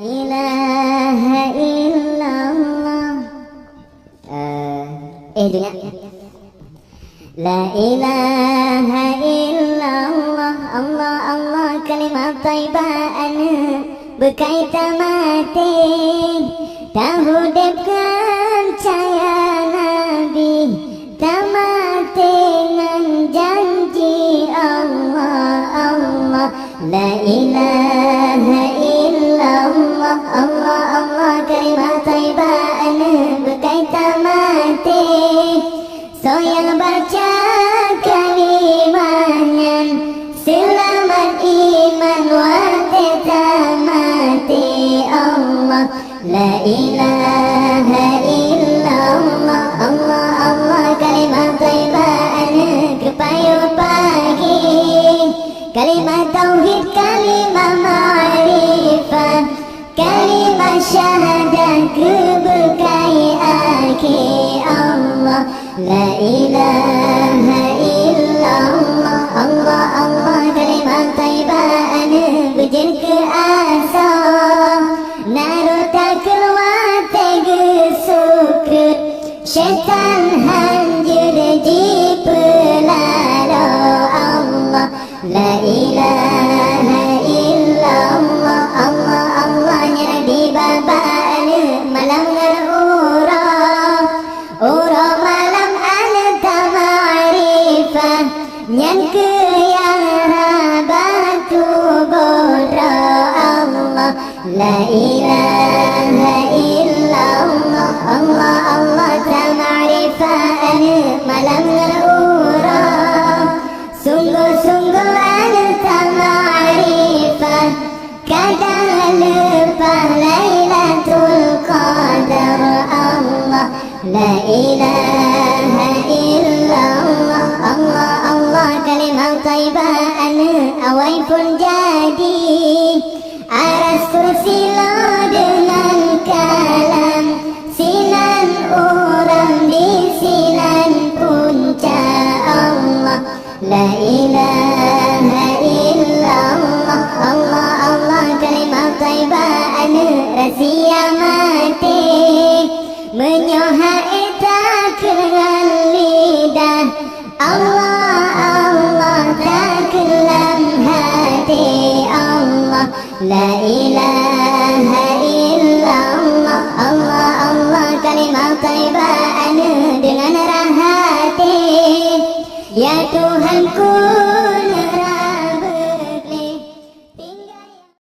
ilaha illallah. Dengar. La ilaha illallah. Allah Allah kalimat taibaan berkaitan mati tahudipkan caya Nabi tamati dengan janji Allah Allah. La ilaha illallah. Allah Allah kalimat taibaan berkaitan mati. So yang baca kalimahnya selamat iman wateta mati Allah. La ilaha illallah. Allah Allah kalimat taibaan kepayu pagi kalimat tauhid kalimat ma'rifat kalimat syahadah keberkai akhir Allah. La ilaha illallah. Allah Allah kalimat taibaan bujur ke asal naruta keluar tega sukrut syaitan hanjur di pelaro Allah. La ilaha illallah. Allah Allah nyara di babaan malam ura malam anta ma'rifah nyan ke yang rabatu bodra Allah. La ilaha illallah. Allah Allah ta'marifah malam ura sungguh-sungguh anta ma'rifah kadang lepah Lailatul Qadar Allah. La ilaha illallah. Allah Allah kalimat taibaan awai pun jadi aras kursi lo dengan kalam sinan orang di sinan punca Allah. La ilaha illallah. Allah Allah kalimat taibaan rahsia mati menyohak tak dengan lidah Allah Allah tak kelam hati Allah. La ilaha illallah. Allah Allah kalimat taibah